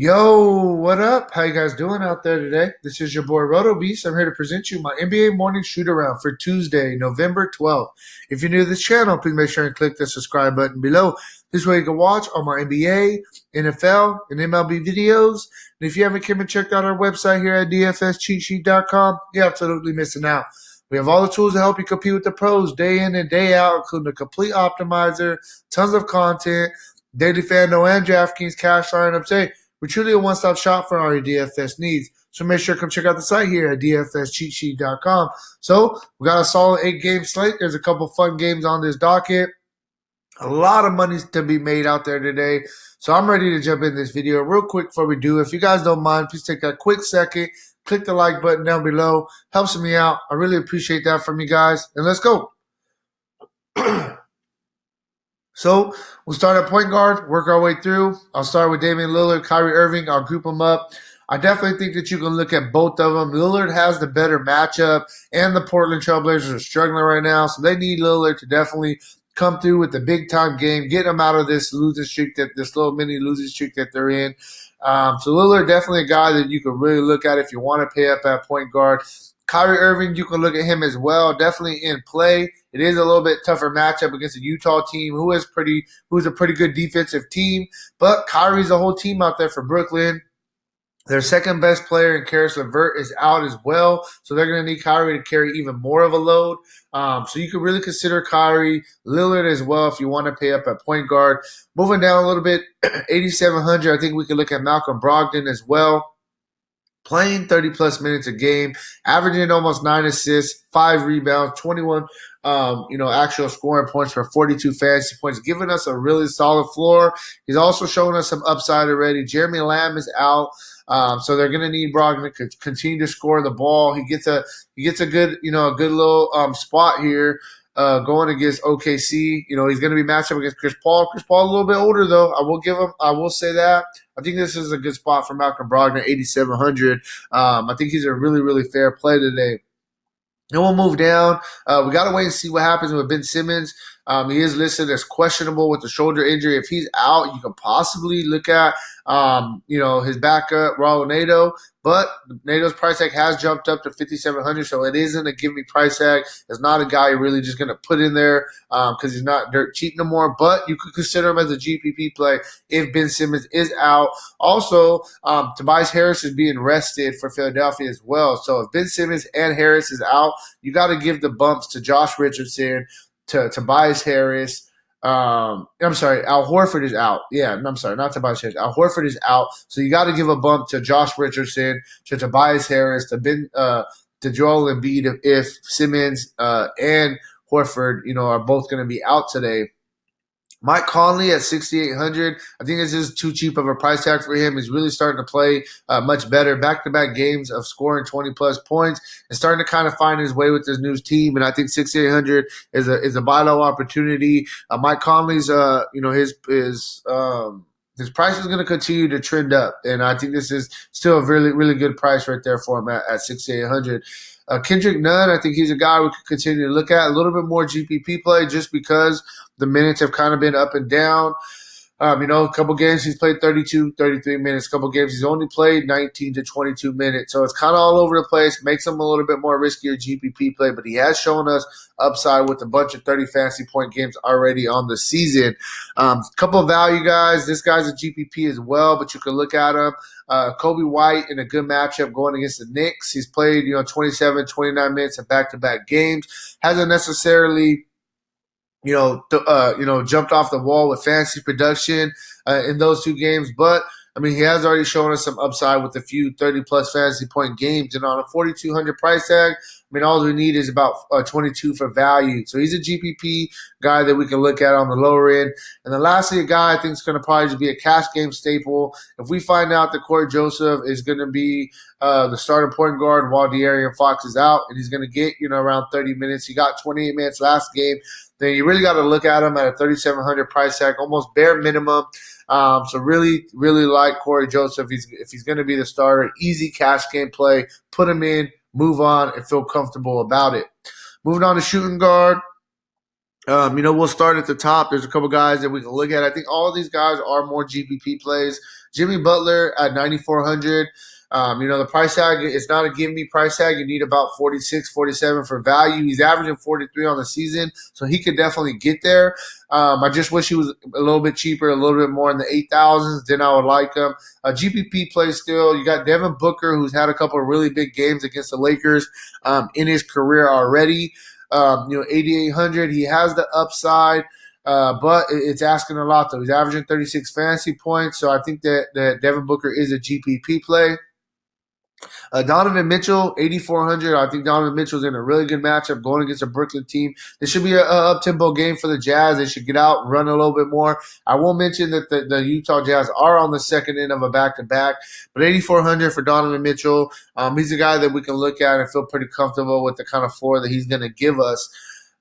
Yo, what up? How you guys doing out there today? This is your boy Roto Beast. I'm here to present you my NBA morning shoot around for Tuesday, November 12th. If you're new to this channel, please make sure and click the subscribe button below. This way you can watch all my NBA, NFL, and MLB videos. And if you haven't come and checked out our website here at dfscheatsheet.com, you're absolutely missing out. We have all the tools to help you compete with the pros day in and day out, including a complete optimizer, tons of content, daily Fanduel and Draftkings cash lineups. Hey, we're truly a one-stop shop for all your DFS needs. So make sure to come check out the site here at dfscheatsheet.com. So we got a solid 8-game slate. There's a couple fun games on this docket. A lot of money to be made out there today. So I'm ready to jump in this video real quick before we do. If you guys don't mind, please take a quick second. Click the like button down below. Helps me out. I really appreciate that from you guys. And let's go. So we'll start at point guard, work our way through. I'll start with Damian Lillard, Kyrie Irving. I'll group them up. I definitely think that you can look at both of them. Lillard has the better matchup, and the Portland Trailblazers are struggling right now, so they need Lillard to definitely come through with the big-time game, get them out of this losing streak, this little mini losing streak that they're in. So Lillard definitely a guy that you can really look at if you want to pay up at point guard. Kyrie Irving, you can look at him as well. Definitely in play. It is a little bit tougher matchup against a Utah team who's a pretty good defensive team. But Kyrie's the whole team out there for Brooklyn. Their second best player in Karis LeVert is out as well, so they're going to need Kyrie to carry even more of a load. So you could really consider Kyrie, Lillard as well if you want to pay up at point guard. Moving down a little bit, 8,700. I think we could look at Malcolm Brogdon as well. Playing 30-plus minutes a game, averaging almost 9 assists, 5 rebounds, 21 actual scoring points for 42 fantasy points, giving us a really solid floor. He's also showing us some upside already. Jeremy Lamb is out. So they're going to need Brogdon to continue to score the ball. He gets a good little spot here going against OKC. He's going to be matched up against Chris Paul. Chris Paul a little bit older though. I will say that. I think this is a good spot for Malcolm Brogdon, 8,700. I think he's a really, really fair play today. Then we'll move down. We got to wait and see what happens with Ben Simmons. He is listed as questionable with the shoulder injury. If he's out, you can possibly look at, his backup, Raul Nato. But Nato's price tag has jumped up to 5,700, so it isn't a give me price tag. It's not a guy you're really just going to put in there because he's not dirt cheap no more. But you could consider him as a GPP play if Ben Simmons is out. Also, Tobias Harris is being rested for Philadelphia as well. So if Ben Simmons and Harris is out, you got to give the bumps to Josh Richardson, to Tobias Harris. Al Horford is out. Yeah, I'm sorry, not Tobias Harris. Al Horford is out. So you got to give a bump to Josh Richardson, to Tobias Harris, to Joel Embiid if Simmons and Horford, are both going to be out today. Mike Conley at 6,800. I think this is too cheap of a price tag for him. He's really starting to play much better. Back-to-back games of scoring 20-plus points and starting to kind of find his way with this new team. And I think 6,800 is a buy low opportunity. Mike Conley's, his price is going to continue to trend up. And I think this is still a really, really good price right there for him at 6,800. Kendrick Nunn, I think he's a guy we could continue to look at. A little bit more GPP play just because the minutes have kind of been up and down. A couple games he's played 32, 33 minutes. A couple games he's only played 19 to 22 minutes. So it's kind of all over the place. Makes him a little bit more riskier GPP play, but he has shown us upside with a bunch of 30 fantasy point games already on the season. Couple of value guys. This guy's a GPP as well, but you can look at him. Kobe White in a good matchup going against the Knicks. He's played 27, 29 minutes in back-to-back games. Hasn't necessarily jumped off the wall with fantasy production in those two games. But, he has already shown us some upside with a few 30-plus fantasy point games. And on a 4,200 price tag, all we need is about 22 for value. So he's a GPP guy that we can look at on the lower end. And then lastly, a guy I think is going to probably just be a cash game staple. If we find out that Cory Joseph is going to be the starting point guard while De'Aaron Fox is out, and he's going to get, around 30 minutes. He got 28 minutes last game. Then you really got to look at him at a 3,700 price tag, almost bare minimum. So really, really like Cory Joseph. If he's going to be the starter, easy cash game play. Put him in, move on, and feel comfortable about it. Moving on to shooting guard. We'll start at the top. There's a couple guys that we can look at. I think all of these guys are more GPP plays. Jimmy Butler at 9,400. The price tag, it's not a give me price tag. You need about 46, 47 for value. He's averaging 43 on the season, so he could definitely get there. I just wish he was a little bit cheaper, a little bit more in the 8,000s. Then I would like him. GPP play still. You got Devin Booker, who's had a couple of really big games against the Lakers in his career already. 8,800. He has the upside. But it's asking a lot, though. He's averaging 36 fantasy points, so I think that Devin Booker is a GPP play. Donovan Mitchell, 8,400. I think Donovan Mitchell's in a really good matchup going against a Brooklyn team. This should be a up-tempo game for the Jazz. They should get out and run a little bit more. I will mention that the Utah Jazz are on the second end of a back-to-back, but 8,400 for Donovan Mitchell. He's a guy that we can look at and feel pretty comfortable with the kind of floor that he's going to give us.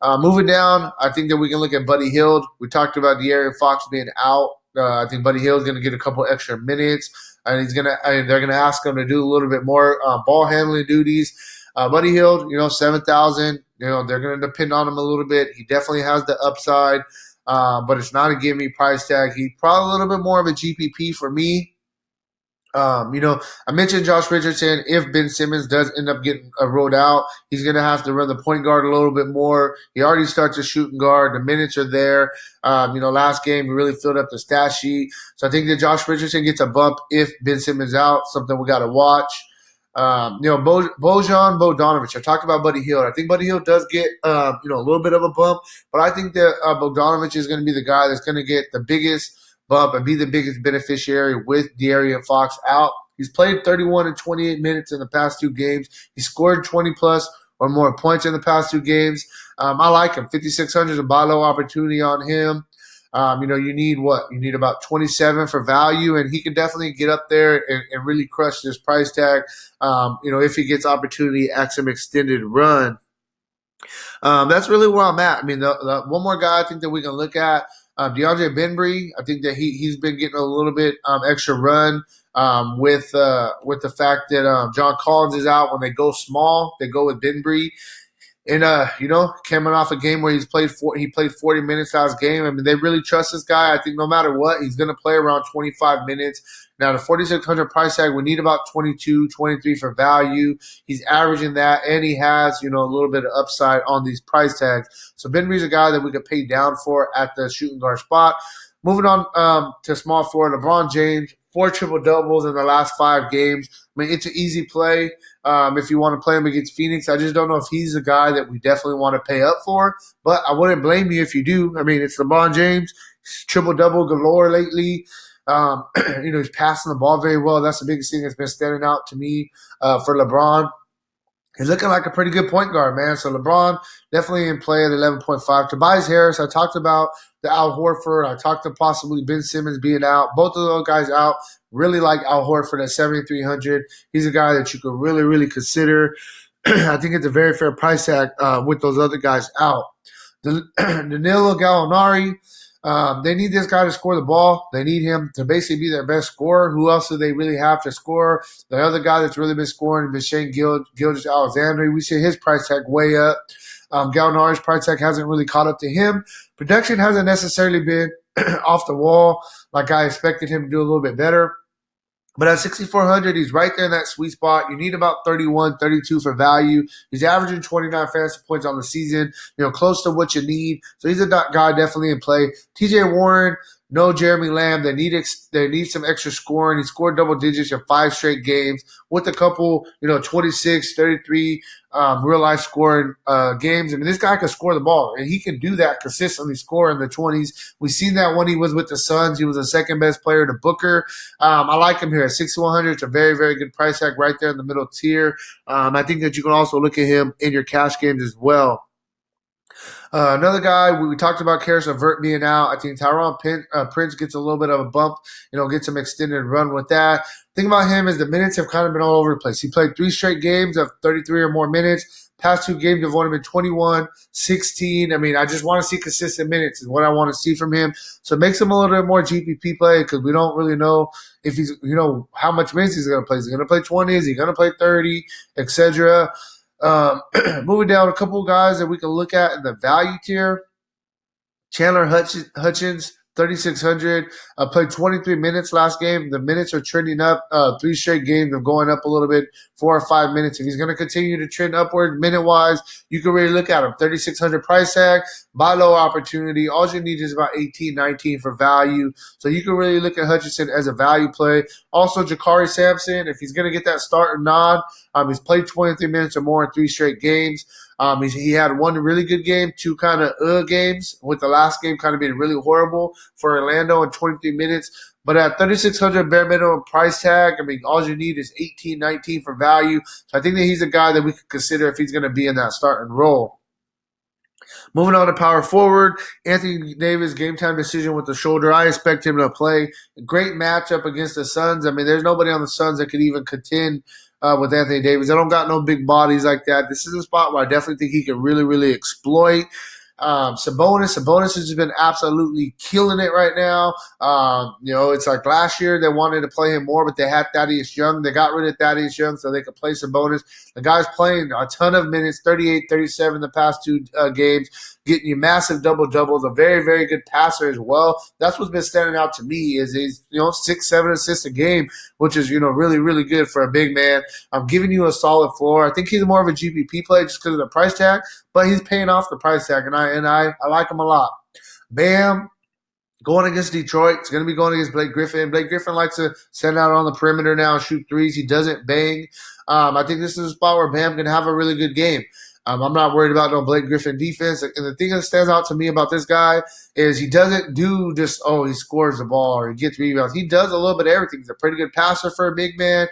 Moving down, I think that we can look at Buddy Hield. We talked about De'Aaron Fox being out. I think Buddy Hield is going to get a couple extra minutes, and they're gonna ask him to do a little bit more ball handling duties. Buddy Hield, 7,000. They're gonna depend on him a little bit. He definitely has the upside, but it's not a give me price tag. He's probably a little bit more of a GPP for me. I mentioned Josh Richardson. If Ben Simmons does end up getting rolled out, he's going to have to run the point guard a little bit more. He already starts a shooting guard. The minutes are there. Last game he really filled up the stat sheet. So I think that Josh Richardson gets a bump if Ben Simmons out, something we got to watch. Bojan Bogdanovic. I talked about Buddy Hield. I think Buddy Hield does get, a little bit of a bump, but I think that Bogdanovic is going to be the guy that's going to get the biggest bump and be the biggest beneficiary with De'Aaron Fox out. He's played 31 and 28 minutes in the past two games. He scored 20-plus or more points in the past two games. I like him. 5,600 is a buy low opportunity on him. You need what? You need about 27 for value, and he can definitely get up there and really crush this price tag, if he gets opportunity at some extended run. That's really where I'm at. I mean, the one more guy I think that we can look at, DeAndre Benbury. I think that he's been getting a little bit extra run with the fact that John Collins is out. When they go small, they go with Benbury. And coming off a game where he played 40 minutes last game. I mean, they really trust this guy. I think no matter what, he's going to play around 25 minutes. Now, the 4,600 price tag, we need about 22, 23 for value. He's averaging that, and he has, a little bit of upside on these price tags. So Benbury's a guy that we could pay down for at the shooting guard spot. Moving on to small forward, LeBron James, 4 triple-doubles in the last 5 games. I mean, it's an easy play if you want to play him against Phoenix. I just don't know if he's a guy that we definitely want to pay up for, but I wouldn't blame you if you do. I mean, it's LeBron James, triple-double galore lately. He's passing the ball very well. That's the biggest thing that's been standing out to me for LeBron. He's looking like a pretty good point guard, man. So LeBron definitely in play at 11.5. Tobias Harris, I talked about the Al Horford. I talked to possibly Ben Simmons being out. Both of those guys out. Really like Al Horford at 7,300. He's a guy that you could really, really consider. I think it's a very fair price tag with those other guys out. Danilo Gallinari. They need this guy to score the ball. They need him to basically be their best scorer. Who else do they really have to score? The other guy that's really been scoring has been Shane Gilgeous-Alexander. We see his price tag way up. Gallinari's price tag hasn't really caught up to him. Production hasn't necessarily been off the wall like I expected him to do a little bit better. But at 6,400, he's right there in that sweet spot. You need about 31, 32 for value. He's averaging 29 fantasy points on the season, close to what you need. So he's a guy definitely in play. TJ Warren, no Jeremy Lamb. They need some extra scoring. He scored double digits in 5 straight games with a couple, 26, 33 real-life scoring games. I mean, this guy can score the ball, and he can do that consistently, score in the 20s. We've seen that when he was with the Suns. He was the second-best player to Booker. I like him here at 6,100. It's a very, very good price tag right there in the middle tier. I think that you can also look at him in your cash games as well. Another guy, we talked about Karis LeVert being out. I think Tyron Prince gets a little bit of a bump, gets some extended run with that. The thing about him is the minutes have kind of been all over the place. He played 3 straight games of 33 or more minutes. Past 2 games have only been 21, 16. I mean, I just want to see consistent minutes is what I want to see from him. So it makes him a little bit more GPP play because we don't really know if he's, how much minutes he's going to play. Is he going to play 20? Is he going to play 30, etc.? Moving down, a couple of guys that we can look at in the value tier. Chandler Hutchins, 3,600. Played 23 minutes last game. The minutes are trending up. 3 straight games of going up a little bit, 4 or 5 minutes. If he's going to continue to trend upward minute-wise, you can really look at him. 3,600 price tag, buy low opportunity. All you need is about 18, 19 for value. So you can really look at Hutchinson as a value play. Also, Jakari Sampson, if he's going to get that start or nod, he's played 23 minutes or more in 3 straight games. He had 1 really good game, 2 kind of games, with the last game kind of being really horrible for Orlando in 23 minutes. But at 3,600 bare minimum price tag, all you need is 18, 19 for value. So I think that he's a guy that we could consider if he's going to be in that starting role. Moving on to power forward, Anthony Davis, game time decision with the shoulder. I expect him to play. Great matchup against the Suns. There's nobody on the Suns that could even contend with Anthony Davis. They don't got no big bodies like that. This is a spot where I definitely think he can really, really exploit. Sabonis has just been absolutely killing it right now. It's like last year they wanted to play him more, but they had Thaddeus Young. They got rid of Thaddeus Young so they could play Sabonis. The guy's playing a ton of minutes, 38, 37 the past 2 games, getting you massive double-doubles, a very, very good passer as well. That's what's been standing out to me is he's, 6, 7 assists a game, which is, really, really good for a big man. I'm giving you a solid floor. I think he's more of a GPP play just because of the price tag, but he's paying off the price tag, and I like him a lot. Bam. Going against Detroit, it's going to be going against Blake Griffin. Blake Griffin likes to send out on the perimeter now and shoot threes. He doesn't bang. I think this is a spot where Bam can have a really good game. I'm not worried about no Blake Griffin defense. And the thing that stands out to me about this guy is he doesn't do just, he scores the ball or he gets rebounds. He does a little bit of everything. He's a pretty good passer for a big man.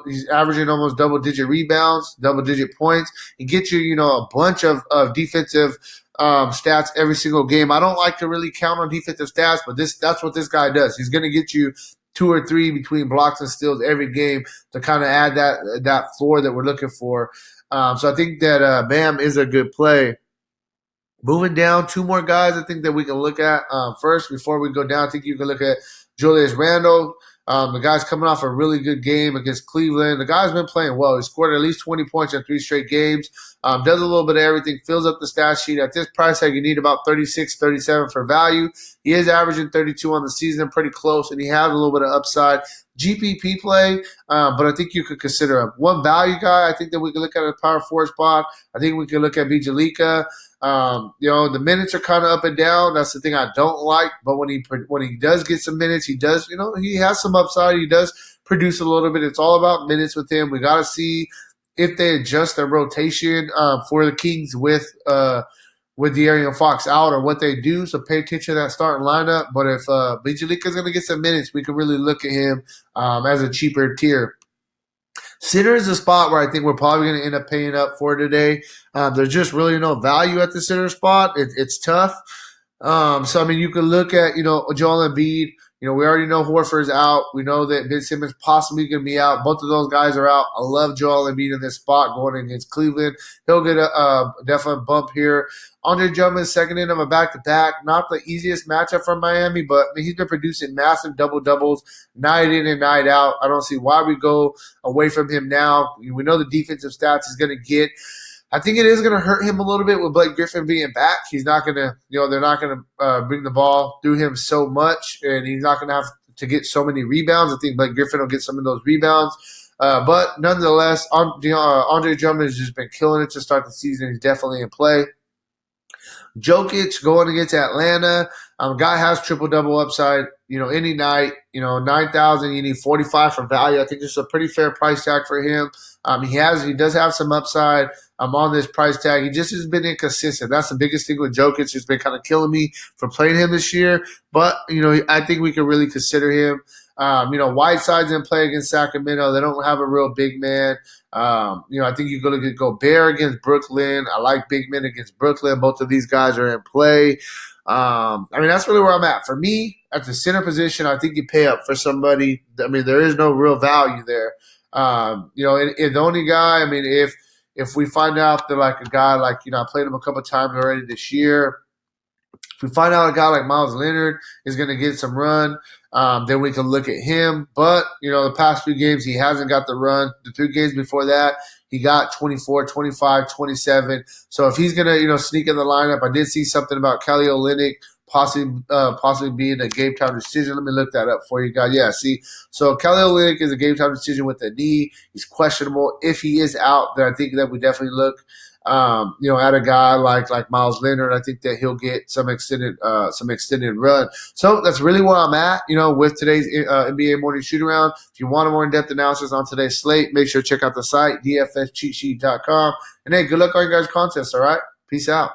He's averaging almost double-digit rebounds, double-digit points. He gets you, a bunch of defensive stats every single game. I don't like to really count on defensive stats, but that's what this guy does. He's going to get you 2 or 3 between blocks and steals every game to kind of add that floor that we're looking for. So I think that Bam is a good play. Moving down, 2 more guys I think that we can look at. First, before we go down, I think you can look at Julius Randle. The guy's coming off a really good game against Cleveland. The guy's been playing well. He scored at least 20 points in 3 straight games. Does a little bit of everything, fills up the stat sheet. At this price tag, you need about 36, 37 for value. He is averaging 32 on the season, pretty close, and he has a little bit of upside. GPP play, but I think you could consider him. One value guy, I think that we can look at a power forward spot. I think we can look at Bijalika. The minutes are kind of up and down. That's the thing I don't like. But when he does get some minutes, he does. He has some upside. He does produce a little bit. It's all about minutes with him. We got to see if they adjust their rotation for the Kings with De'Aaron Fox out or what they do. So pay attention to that starting lineup. But if Bijalika is going to get some minutes, we can really look at him as a cheaper tier. Center is a spot where I think we're probably going to end up paying up for today. There's just really no value at the center spot. It's tough. You can look at, Joel Embiid. We already know Horford's out. We know that Ben Simmons possibly going to be out. Both of those guys are out. I love Joel Embiid in this spot going against Cleveland. He'll get a definite bump here. Andre Drummond's second in of a back-to-back. Not the easiest matchup from Miami, but he's been producing massive double-doubles night in and night out. I don't see why we go away from him now. We know the defensive stats he's going to get. I think it is going to hurt him a little bit with Blake Griffin being back. He's not going to, they're not going to bring the ball through him so much, and he's not going to have to get so many rebounds. I think Blake Griffin will get some of those rebounds. But nonetheless, Andre Drummond has just been killing it to start the season. He's definitely in play. Jokic going against Atlanta. Guy has triple-double upside, any night. 9,000, you need 45 for value. I think this is a pretty fair price tag for him. He does have some upside. On this price tag. He just has been inconsistent. That's the biggest thing with Jokic. It's been kind of killing me for playing him this year. But, I think we can really consider him. Whiteside's in play against Sacramento. They don't have a real big man. I think you're going to go Bear against Brooklyn. I like big men against Brooklyn. Both of these guys are in play. That's really where I'm at. For me, at the center position, I think you pay up for somebody. There is no real value there. The only guy, if we find out that a guy I played him a couple times already this year. If we find out a guy like Meyers Leonard is going to get some run, then we can look at him. But, the past 2 games, he hasn't got the run. The 3 games before that, he got 24, 25, 27. So if he's going to, sneak in the lineup, I did see something about Kelly Olynyk possibly being a game time decision. Let me look that up for you guys. Yeah, see, so Kelly Olynyk is a game time decision with the knee. He's questionable. If he is out, then I think that we definitely look at a guy like Meyers Leonard. I think that he'll get some extended run. So that's really where I'm at, with today's NBA morning shoot around. If you want a more in-depth analysis on today's slate, make sure to check out the site, dfscheatsheet.com. And hey, good luck on your guys' contests, all right? Peace out.